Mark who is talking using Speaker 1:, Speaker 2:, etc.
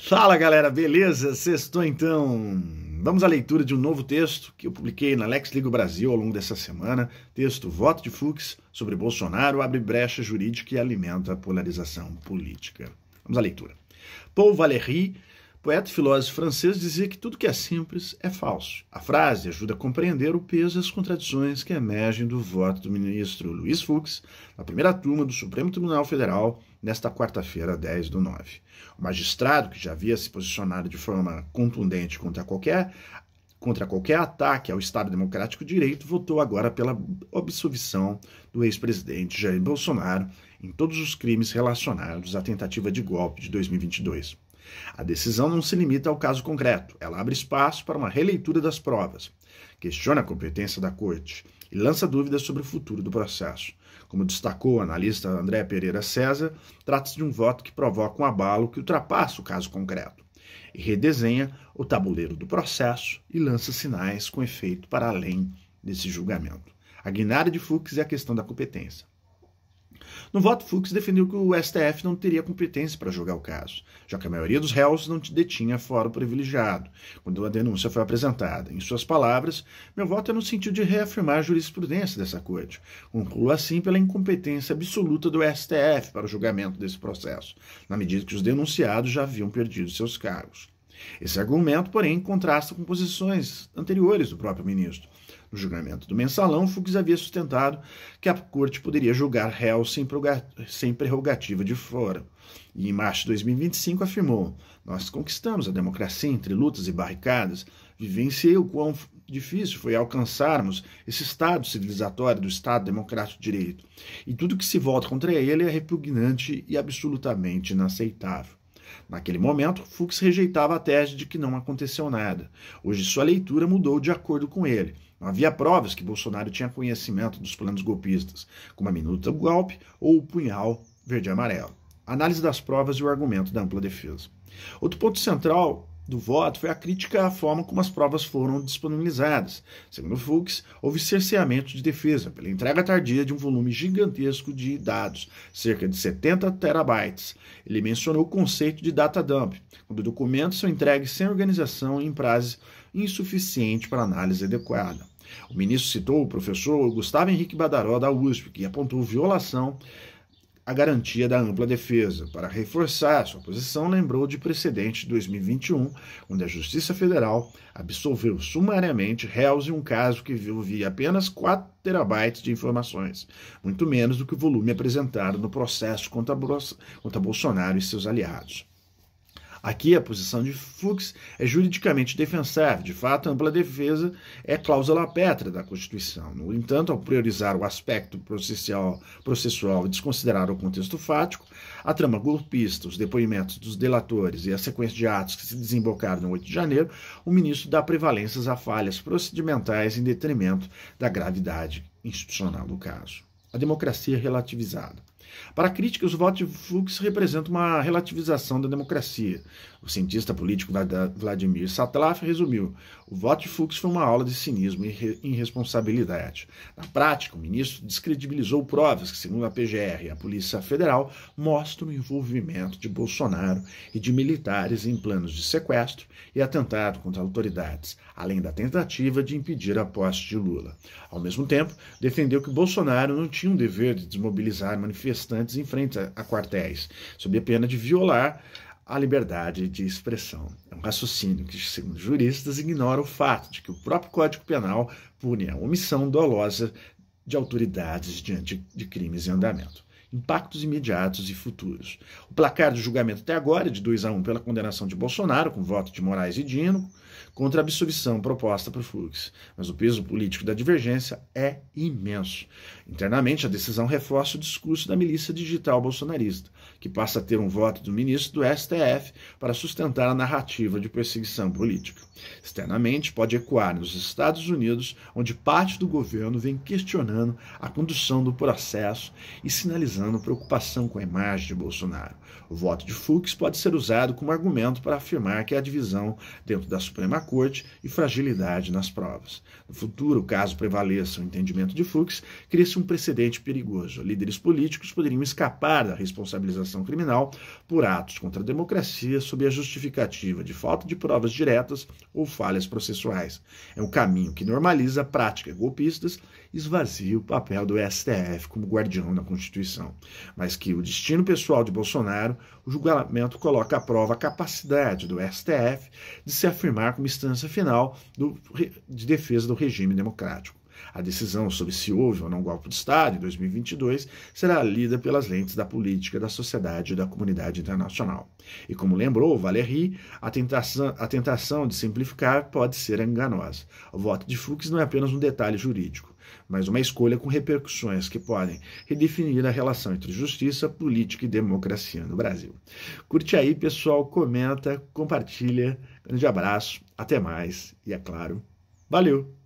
Speaker 1: Fala galera, beleza? Sextou então. Vamos à leitura de um novo texto que eu publiquei na Lex Ligo Brasil ao longo dessa semana. Texto Voto de Fux sobre Bolsonaro abre brecha jurídica e alimenta a polarização política. Vamos à leitura. Paul Valéry, poeta e filósofo francês, dizia que tudo que é simples é falso. A frase ajuda a compreender o peso e as contradições que emergem do voto do ministro Luiz Fux na primeira turma do Supremo Tribunal Federal nesta quarta-feira, 10/9. O magistrado, que já havia se posicionado de forma contundente contra qualquer ataque ao Estado Democrático de Direito, votou agora pela absolvição do ex-presidente Jair Bolsonaro em todos os crimes relacionados à tentativa de golpe de 2022. A decisão não se limita ao caso concreto, ela abre espaço para uma releitura das provas, questiona a competência da Corte e lança dúvidas sobre o futuro do processo. Como destacou o analista André Pereira César, trata-se de um voto que provoca um abalo que ultrapassa o caso concreto e redesenha o tabuleiro do processo e lança sinais com efeito para além desse julgamento. A guinada de Fux é a questão da competência. No voto, Fux defendeu que o STF não teria competência para julgar o caso, já que a maioria dos réus não detinha fórum privilegiado quando a denúncia foi apresentada. Em suas palavras, meu voto é no sentido de reafirmar a jurisprudência dessa corte. Concluo assim pela incompetência absoluta do STF para o julgamento desse processo, na medida que os denunciados já haviam perdido seus cargos. Esse argumento, porém, contrasta com posições anteriores do próprio ministro. No julgamento do Mensalão, Fux havia sustentado que a Corte poderia julgar réus sem prerrogativa de fórum. E em março de 2025 afirmou: nós conquistamos a democracia entre lutas e barricadas, vivenciei o quão difícil foi alcançarmos esse estado civilizatório do Estado Democrático de Direito. E tudo que se volta contra ele é repugnante e absolutamente inaceitável. Naquele momento, Fux rejeitava a tese de que não aconteceu nada. Hoje sua leitura mudou de acordo com ele. Não havia provas que Bolsonaro tinha conhecimento dos planos golpistas, como a minuta do golpe ou o punhal verde e amarelo. Análise das provas e o argumento da ampla defesa. Outro ponto central do voto foi a crítica à forma como as provas foram disponibilizadas. Segundo Fux, houve cerceamento de defesa pela entrega tardia de um volume gigantesco de dados, cerca de 70 terabytes. Ele mencionou o conceito de data dump, quando documentos são entregues sem organização e em prazo insuficiente para análise adequada. O ministro citou o professor Gustavo Henrique Badaró, da USP, que apontou violação à garantia da ampla defesa. Para reforçar sua posição, lembrou de precedente de 2021, onde a Justiça Federal absolveu sumariamente réus em um caso que envolvia apenas 4 terabytes de informações, muito menos do que o volume apresentado no processo contra Bolsonaro e seus aliados. Aqui a posição de Fux é juridicamente defensável. De fato, a ampla defesa é cláusula pétrea da Constituição. No entanto, ao priorizar o aspecto processual e desconsiderar o contexto fático, a trama golpista, os depoimentos dos delatores e a sequência de atos que se desembocaram no 8 de janeiro, o ministro dá prevalências a falhas procedimentais em detrimento da gravidade institucional do caso. A democracia relativizada. Para críticos, o voto de Fux representa uma relativização da democracia. O cientista político Vladimir Satlaf resumiu: o voto de Fux foi uma aula de cinismo e irresponsabilidade. Na prática, o ministro descredibilizou provas que, segundo a PGR e a Polícia Federal, mostram o envolvimento de Bolsonaro e de militares em planos de sequestro e atentado contra autoridades, além da tentativa de impedir a posse de Lula. Ao mesmo tempo, defendeu que Bolsonaro não tinha um dever de desmobilizar manifestantes em frente a quartéis, sob a pena de violar a liberdade de expressão. É um raciocínio que, segundo juristas, ignora o fato de que o próprio Código Penal pune a omissão dolosa de autoridades diante de crimes em andamento. Impactos imediatos e futuros. O placar do julgamento até agora é de 2-1 pela condenação de Bolsonaro, com voto de Moraes e Dino, contra a absolvição proposta por Fux. Mas o peso político da divergência é imenso. Internamente, a decisão reforça o discurso da milícia digital bolsonarista, que passa a ter um voto do ministro do STF para sustentar a narrativa de perseguição política. Externamente, pode ecoar nos Estados Unidos, onde parte do governo vem questionando a condução do processo e sinalizando sinalizando preocupação com a imagem de Bolsonaro. O voto de Fux pode ser usado como argumento para afirmar que há divisão dentro da Suprema Corte e fragilidade nas provas. No futuro, caso prevaleça o entendimento de Fux, cria-se um precedente perigoso. Líderes políticos poderiam escapar da responsabilização criminal por atos contra a democracia sob a justificativa de falta de provas diretas ou falhas processuais. É um caminho que normaliza práticas golpistas e esvazia o papel do STF como guardião da Constituição. Mas que o destino pessoal de Bolsonaro, o julgamento coloca à prova a capacidade do STF de se afirmar como instância final de defesa do regime democrático. A decisão sobre se houve ou não golpe de Estado em 2022 será lida pelas lentes da política, da sociedade e da comunidade internacional. E como lembrou Valéry, a tentação de simplificar pode ser enganosa. O voto de Fux não é apenas um detalhe jurídico, mas uma escolha com repercussões que podem redefinir a relação entre justiça, política e democracia no Brasil. Curte aí, pessoal, comenta, compartilha. Grande abraço, até mais e, é claro, valeu!